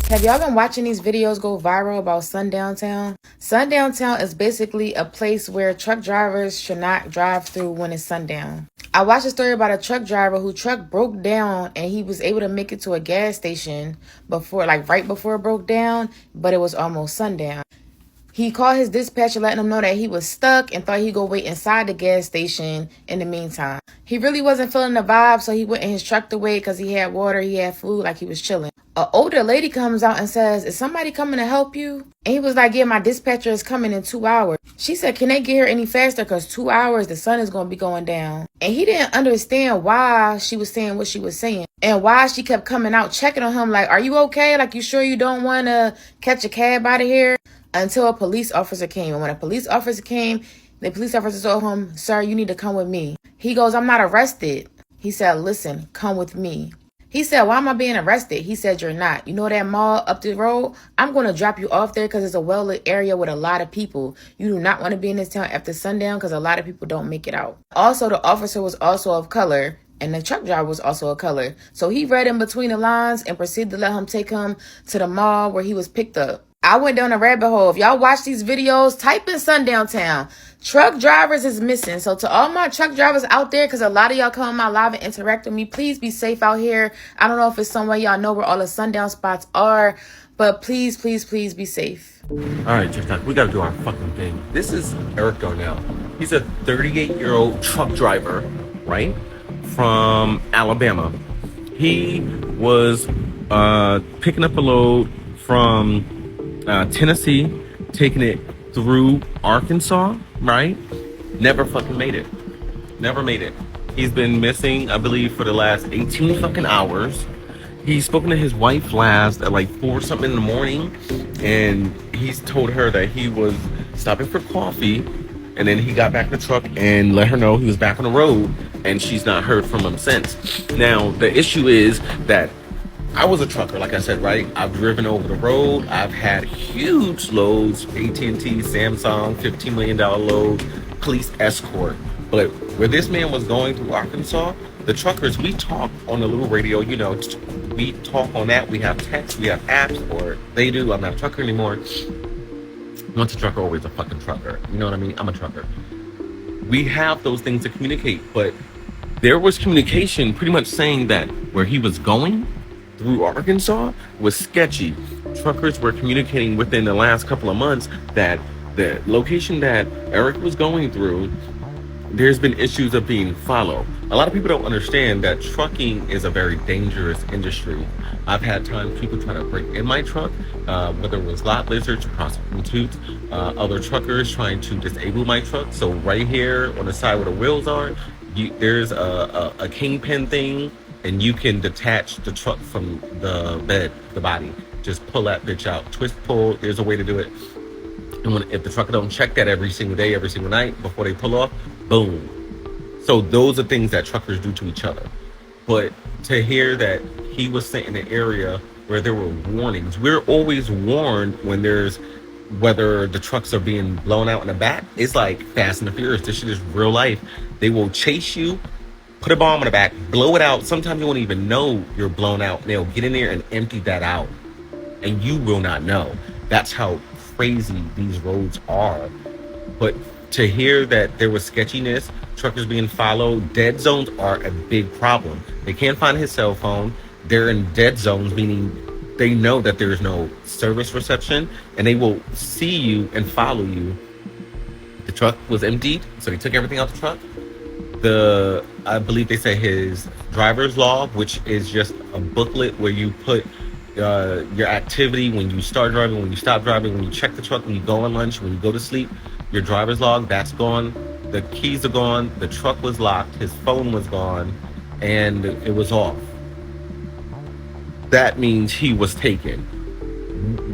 Have y'all been watching these videos go viral about Sundown Town? Sundown Town is basically a place where truck drivers should not drive through when it's sundown. I watched a story about a truck driver whose truck broke down and he was able to make it to a gas station right before it broke down, but it was almost sundown. He called his dispatcher letting him know that he was stuck and thought he'd go wait inside the gas station in the meantime. He really wasn't feeling the vibe, so he went in his truck to wait because he had water, he had food, like he was chilling. An older lady comes out and says, "Is somebody coming to help you?" And he was like, "Yeah, my dispatcher is coming in 2 hours." She said, "Can they get here any faster? Because 2 hours, the sun is going to be going down." And he didn't understand why she was saying what she was saying and why she kept coming out checking on him like, "Are you okay? Like, you sure you don't want to catch a cab out of here?" Until a police officer came. And when a police officer came, the police officer told him, "Sir, you need to come with me." He goes, "I'm not arrested." He said, "Listen, come with me." He said, "Why am I being arrested?" He said, "You're not. You know that mall up the road? I'm going to drop you off there because it's a well-lit area with a lot of people. You do not want to be in this town after sundown because a lot of people don't make it out." Also, the officer was also of color. And the truck driver was also a color. So he read in between the lines and proceeded to let him take him to the mall where he was picked up. I went down a rabbit hole. If y'all watch these videos, type in Sundown Town. Truck drivers is missing. So to all my truck drivers out there, because a lot of y'all come on my live and interact with me, please be safe out here. I don't know if it's somewhere y'all know where all the sundown spots are, but please, please, please be safe. All right, TikTok, we got to do our fucking thing. This is Eric Darnell. He's a 38-year-old truck driver, right? From Alabama. He was picking up a load from Tennessee, taking it through Arkansas, right? Never fucking made it. Never made it. He's been missing, I believe, for the last 18 fucking hours. He's spoken to his wife last at like 4 something in the morning, and he's told her that he was stopping for coffee, and then he got back in the truck and let her know he was back on the road, and she's not heard from him since. Now, the issue is that I was a trucker, like I said, right? I've driven over the road. I've had huge loads, AT&T, Samsung, $15 million load, police escort. But where this man was going through Arkansas, the truckers, we talk on the little radio, you know, we talk on that. We have text, we have apps, or they do. I'm not a trucker anymore. Once a trucker, always a fucking trucker. You know what I mean? I'm a trucker. We have those things to communicate, but there was communication pretty much saying that where he was going through Arkansas was sketchy. Truckers were communicating within the last couple of months that the location that Eric was going through, there's been issues of being followed. A lot of people don't understand that trucking is a very dangerous industry. I've had times people try to break in my truck, whether it was lot lizards, prostitutes, other truckers trying to disable my truck. So right here on the side where the wheels are, there's a kingpin thing, and you can detach the truck from the bed, the body. Just pull that bitch out, twist, pull. There's a way to do it. And if the trucker don't check that every single day, every single night before they pull off, boom. So those are things that truckers do to each other. But to hear that he was sent in an area where there were warnings, we're always warned when whether the trucks are being blown out in the back. It's like Fast and the Furious. This shit is real life. They will chase you, put a bomb in the back, blow it out. Sometimes you won't even know you're blown out. They'll get in there and empty that out, and you will not know. That's how crazy these roads are. But to hear that there was sketchiness, truckers being followed, dead zones are a big problem. They can't find his cell phone. They're in dead zones, meaning they know that there is no service reception, and they will see you and follow you. The truck was emptied, so they took everything out the truck. I believe they say his driver's log, which is just a booklet where you put your activity when you start driving, when you stop driving, when you check the truck, when you go on lunch, when you go to sleep. Your driver's log, that's gone. The keys are gone. The truck was locked. His phone was gone, and it was off. That means he was taken.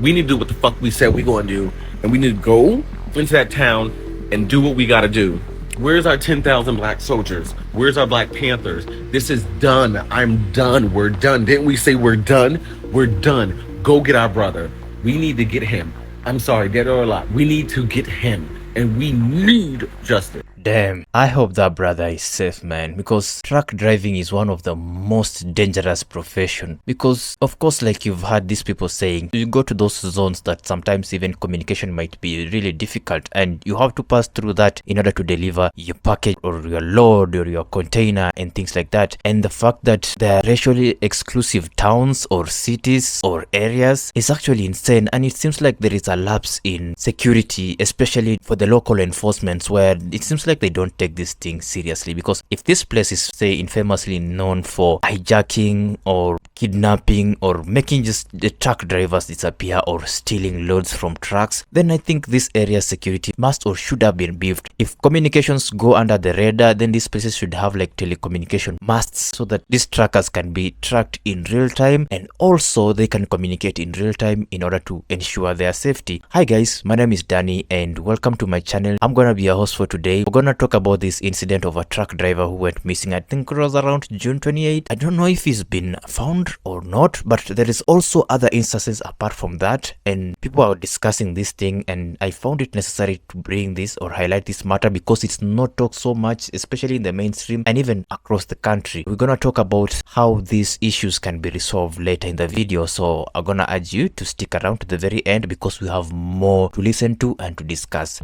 We need to do what the fuck we said we gonna do, and we need to go into that town and do what we gotta do. Where's our 10,000 black soldiers? Where's our Black Panthers? This is done. I'm done. We're done. Didn't we say we're done? We're done. Go get our brother. We need to get him. I'm sorry, dead or alive. We need to get him. And we need justice. Damn, I hope that brother is safe, man, because truck driving is one of the most dangerous profession. Because of course, like you've heard these people saying, you go to those zones that sometimes even communication might be really difficult, and you have to pass through that in order to deliver your package or your load or your container and things like that. And the fact that there are racially exclusive towns or cities or areas is actually insane, and it seems like there is a lapse in security, especially for the local enforcements, where it seems like they don't take this thing seriously. Because if this place is, say, infamously known for hijacking or kidnapping or making just the truck drivers disappear or stealing loads from trucks, then I think this area's security must or should have been beefed. If communications go under the radar, then these places should have like telecommunication masts so that these truckers can be tracked in real time, and also they can communicate in real time in order to ensure their safety. Hi guys, my name is Danny and welcome to my channel. I'm gonna be a host for today. We're gonna talk about this incident of a truck driver who went missing. I think it was around June 28th. I don't know if he's been found or not, but there is also other instances apart from that, and people are discussing this thing, and I found it necessary to bring this or highlight this matter because it's not talked so much, especially in the mainstream and even across the country. We're gonna talk about how these issues can be resolved later in the video, so I'm gonna urge you to stick around to the very end because we have more to listen to and to discuss.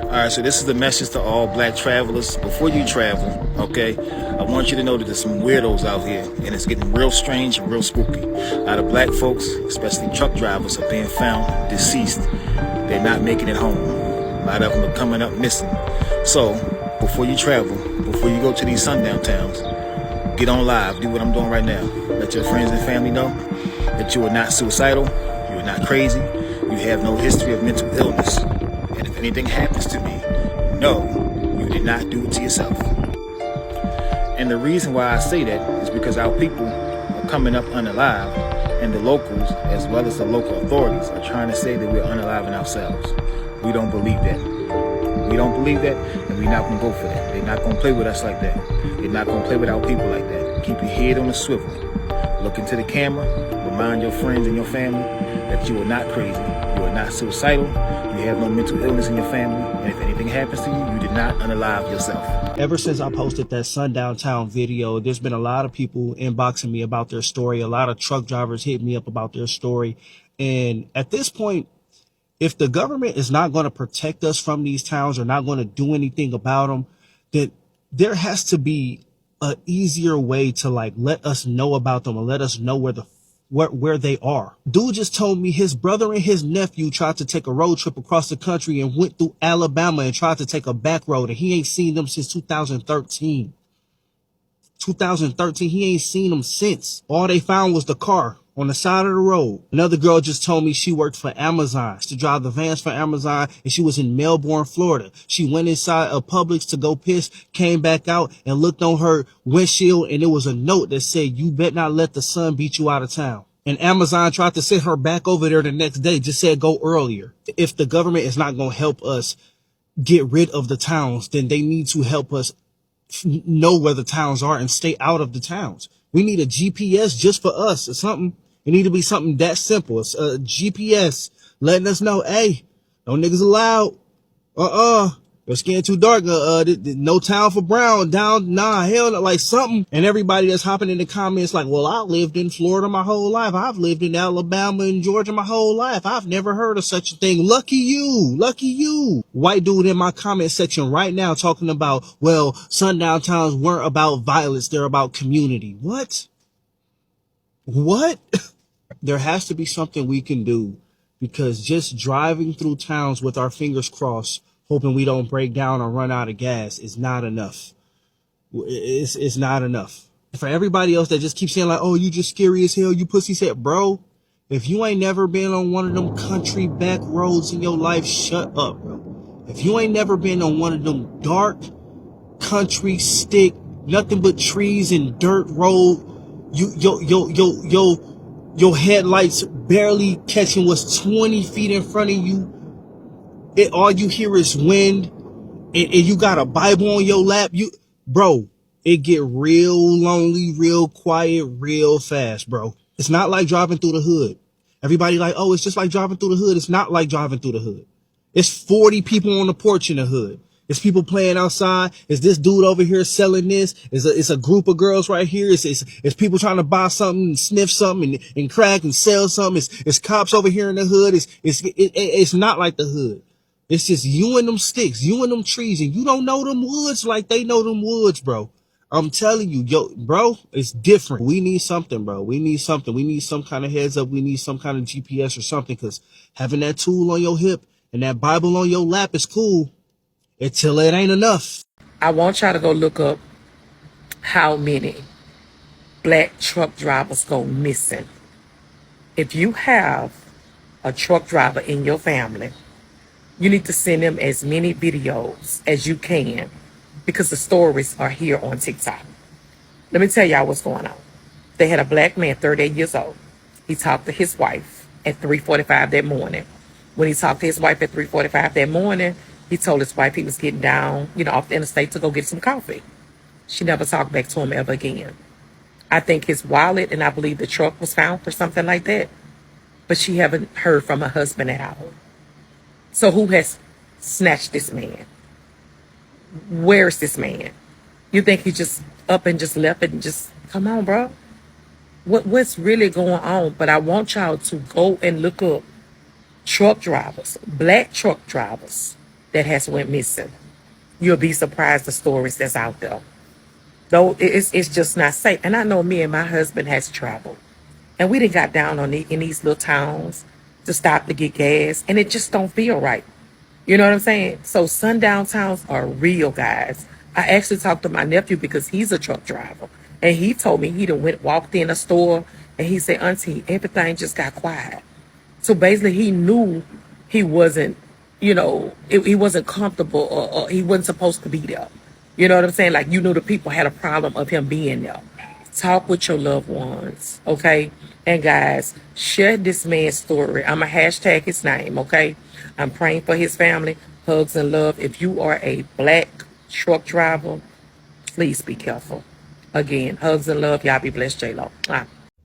Alright, so this is the message to all black travelers. Before you travel, okay, I want you to know that there's some weirdos out here, and it's getting real strange and real spooky. A lot of black folks, especially truck drivers, are being found deceased. They're not making it home. A lot of them are coming up missing. So, before you travel, before you go to these sundown towns, get on live, do what I'm doing right now. Let your friends and family know that you are not suicidal, you are not crazy, you have no history of mental illness. And if anything happens to me, no, you did not do it to yourself. And the reason why I say that is because our people are coming up unalive, and the locals, as well as the local authorities, are trying to say that we're unaliving ourselves. We don't believe that. We don't believe that, and we're not going to go for that. They're not going to play with us like that. They're not going to play with our people like that. Keep your head on the swivel. Look into the camera. Remind your friends and your family that you are not crazy. You are not suicidal. You have no mental illness in your family. And if anything happens to you, you did not unalive yourself. Ever since I posted that Sundown Town video, there's been a lot of people inboxing me about their story. A lot of truck drivers hit me up about their story. And at this point, if the government is not going to protect us from these towns or not going to do anything about them, then there has to be an easier way to like let us know about them and let us know where they are. Dude just told me his brother and his nephew tried to take a road trip across the country and went through Alabama and tried to take a back road, and he ain't seen them since 2013. 2013, he ain't seen them since. All they found was the car on the side of the road. Another girl just told me she worked for Amazon. She drive the vans for Amazon, and she was in Melbourne, Florida. She went inside a Publix to go piss, came back out and looked on her windshield, and it was a note that said, "You bet not let the sun beat you out of town." And Amazon tried to send her back over there the next day, just said go earlier. If the government is not going to help us get rid of the towns, then they need to help us know where the towns are and stay out of the towns. We need a GPS just for us or something. It need to be something that simple. It's a GPS letting us know, hey, no niggas allowed. Your skin too dark. No town for brown. Down, nah, hell no, like something. And everybody that's hopping in the comments like, well, I lived in Florida my whole life. I've lived in Alabama and Georgia my whole life. I've never heard of such a thing. Lucky you. Lucky you. White dude in my comment section right now talking about, well, sundown towns weren't about violence. They're about community. What? What? There has to be something we can do, because just driving through towns with our fingers crossed, hoping we don't break down or run out of gas is not enough. It's not enough. For everybody else that just keeps saying like, oh, you just scary as hell, you pussy set, bro. If you ain't never been on one of them country back roads in your life, shut up, bro. If you ain't never been on one of them dark country stick, nothing but trees and dirt road, your headlights barely catching what's 20 feet in front of you. All you hear is wind, and you got a Bible on your lap. Bro, it get real lonely, real quiet, real fast, bro. It's not like driving through the hood. Everybody like, oh, it's just like driving through the hood. It's not like driving through the hood. It's 40 people on the porch in the hood. It's people playing outside. Is this dude over here selling this? It's a group of girls right here. It's people trying to buy something and sniff something and crack and sell something. It's cops over here in the hood. It's not like the hood. It's just you and them sticks, you and them trees, and you don't know them woods like they know them woods, bro. I'm telling you, yo, bro, it's different. We need something, bro. We need something. We need some kind of heads up. We need some kind of GPS or something, because having that tool on your hip and that Bible on your lap is cool until it ain't enough. I want y'all to go look up how many black truck drivers go missing. If you have a truck driver in your family, you need to send them as many videos as you can, because the stories are here on TikTok. Let me tell y'all what's going on. They had a black man, 38 years old. He talked to his wife at 3:45 that morning. When he talked to his wife at 3:45 that morning, he told his wife he was getting down, off the interstate to go get some coffee. She never talked back to him ever again. I think his wallet and I believe the truck was found or something like that. But she haven't heard from her husband at all. So who has snatched this man? Where's this man? You think he just up and just left it and just, come on, bro? What's really going on? But I want y'all to go and look up truck drivers, black truck drivers that has went missing. You'll be surprised the stories that's out there. Though it's just not safe. And I know me and my husband has traveled. And we done got down on in these little towns to stop to get gas. And it just don't feel right. You know what I'm saying? So sundown towns are real, guys. I actually talked to my nephew because he's a truck driver. And he told me he done walked in a store and he said, Auntie, everything just got quiet. So basically he knew he wasn't, he wasn't comfortable or he wasn't supposed to be there. You know what I'm saying? Like, the people had a problem of him being there. Talk with your loved ones, okay? And guys, share this man's story. I'm going to hashtag his name, okay? I'm praying for his family. Hugs and love. If you are a black truck driver, please be careful. Again, hugs and love. Y'all be blessed, J-Lo.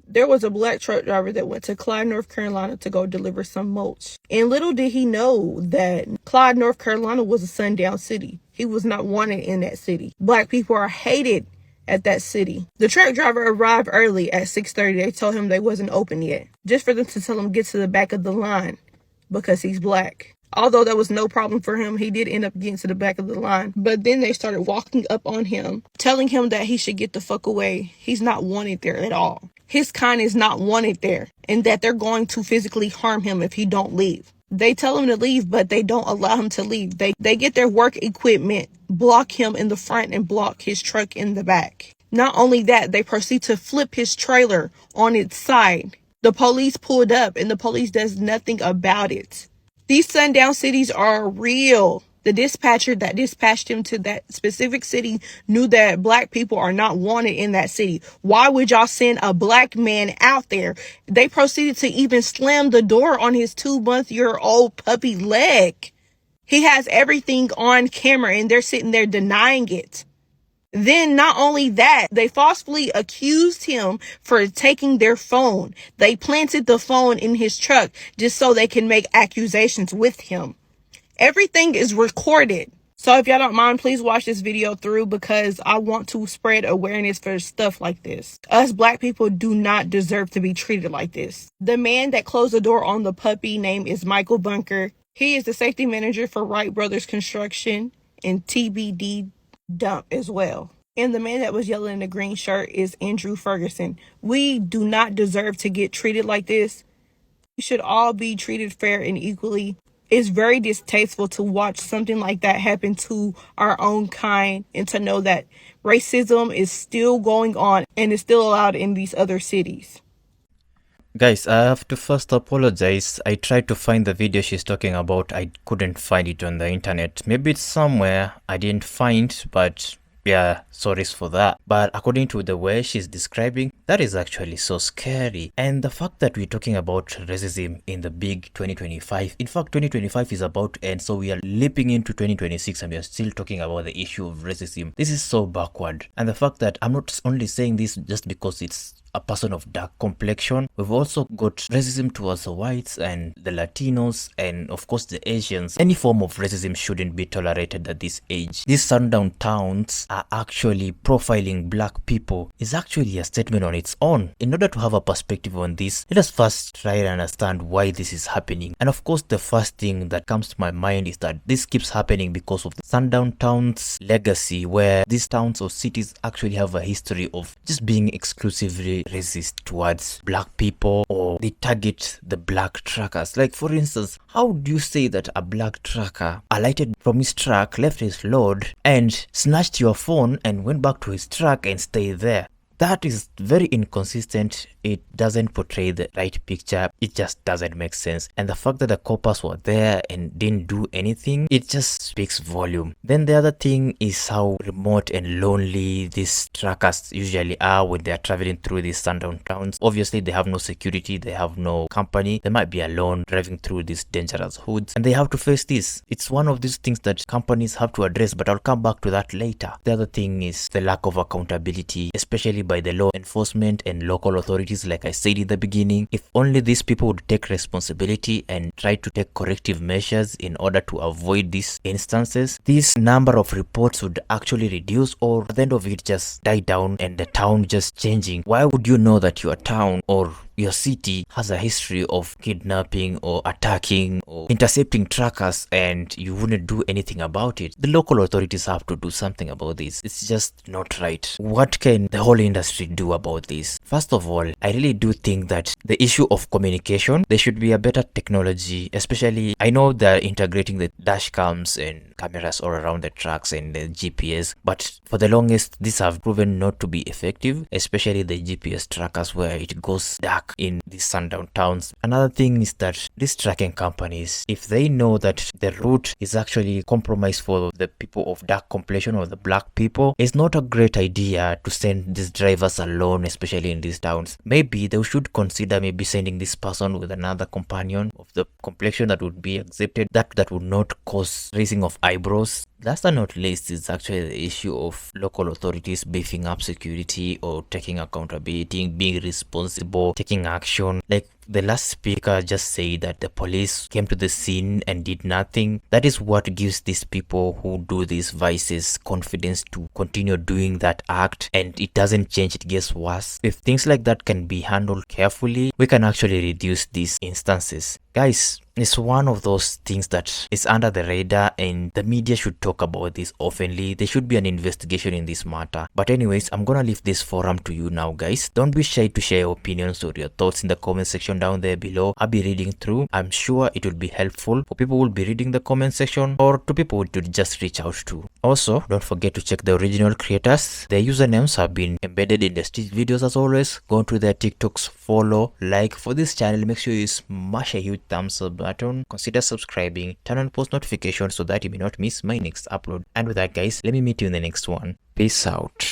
There was a black truck driver that went to Clyde, North Carolina to go deliver some mulch. And little did he know that Clyde, North Carolina was a sundown city. He was not wanted in that city. Black people are hated at that city. The truck driver arrived early at 6:30. They told him they wasn't open yet, just for them to tell him get to the back of the line because he's black. Although that was no problem for him, he did end up getting to the back of the line. But then they started walking up on him, telling him that he should get the fuck away. He's not wanted there at all. His kind is not wanted there, and that they're going to physically harm him if he don't leave. They tell him to leave, but they don't allow him to leave. They get their work equipment, block him in the front, and block his truck in the back. Not only that, they proceed to flip his trailer on its side. The police pulled up, and the police does nothing about it. These sundown cities are real. The dispatcher that dispatched him to that specific city knew that black people are not wanted in that city. Why would y'all send a black man out there? They proceeded to even slam the door on his 2-month-old puppy leg. He has everything on camera and they're sitting there denying it. Then not only that, they falsely accused him for taking their phone. They planted the phone in his truck just so they can make accusations with him. Everything is recorded. So if y'all don't mind, please watch this video through because I want to spread awareness for stuff like this. Us black people do not deserve to be treated like this. The man that closed the door on the puppy name is Michael Bunker. He is the safety manager for Whyte Brothers Construction and TBD Dump as well. And the man that was yelling in the green shirt is Andrew Ferguson. We do not deserve to get treated like this. We should all be treated fair and equally. It's very distasteful to watch something like that happen to our own kind and to know that racism is still going on and is still allowed in these other cities. Guys, I have to first apologize. I tried to find the video she's talking about. I couldn't find it on the internet. Maybe it's somewhere I didn't find, but yeah, sorry for that. But according to the way she's describing, that is actually so scary. And the fact that we're talking about racism in the big 2025, in fact 2025 is about to end, so we are leaping into 2026 and we are still talking about the issue of racism. This is so backward. And the fact that I'm not only saying this just because it's a person of dark complexion. We've also got racism towards the whites and the Latinos and of course the Asians. Any form of racism shouldn't be tolerated at this age. These sundown towns are actually profiling black people is actually a statement on its own. In order to have a perspective on this, let us first try and understand why this is happening. And of course, the first thing that comes to my mind is that this keeps happening because of the sundown towns legacy, where these towns or cities actually have a history of just being exclusively racist towards black people, or they target the black truckers. Like for instance, how do you say that a black trucker alighted from his truck, left his load and snatched your phone and went back to his truck and stayed there? That is very inconsistent. It doesn't portray the right picture. It just doesn't make sense. And the fact that the coppers were there and didn't do anything, it just speaks volume. Then the other thing is how remote and lonely these truckers usually are when they are traveling through these sundown towns. Obviously, they have no security. They have no company. They might be alone driving through these dangerous hoods. And they have to face this. It's one of these things that companies have to address, but I'll come back to that later. The other thing is the lack of accountability, especially by the law enforcement and local authorities. Like I said in the beginning, if only these people would take responsibility and try to take corrective measures in order to avoid these instances, this number of reports would actually reduce, or at the end of it just die down and the town just changing. Why would you know that your town or your city has a history of kidnapping or attacking or intercepting truckers and you wouldn't do anything about it? The local authorities have to do something about this. It's just not right. What can the whole industry do about this? First of all, I really do think that the issue of communication, there should be a better technology, especially I know they're integrating the dash cams and cameras all around the trucks and the GPS, but for the longest these have proven not to be effective, especially the GPS trackers where it goes dark in these sundown towns. Another thing is that these tracking companies, if they know that the route is actually compromised for the people of dark complexion or the black people, it's not a great idea to send these drivers alone, especially in these towns. Maybe they should consider maybe sending this person with another companion of the complexion that would be accepted, that would not cause raising of eyebrows. Last but not least is actually the issue of local authorities beefing up security or taking accountability, being responsible, taking action. Like the last speaker just said that the police came to the scene and did nothing. That is what gives these people who do these vices confidence to continue doing that act, and it doesn't change, it gets worse. If things like that can be handled carefully, we can actually reduce these instances. Guys, it's one of those things that is under the radar and the media should talk about this oftenly. There should be an investigation in this matter. But anyways, I'm gonna leave this forum to you now, guys. Don't be shy to share your opinions or your thoughts in the comment section down there below. I'll be reading through. I'm sure it will be helpful for people who will be reading the comment section or to people who would just reach out to. Also, don't forget to check the original creators. Their usernames have been embedded in the stitched videos as always. Go to their TikToks, follow, like. For this channel, make sure you smash a huge thumbs up button, consider subscribing, turn on post notifications so that you may not miss my next upload. And with that, guys, let me meet you in the next one. Peace out.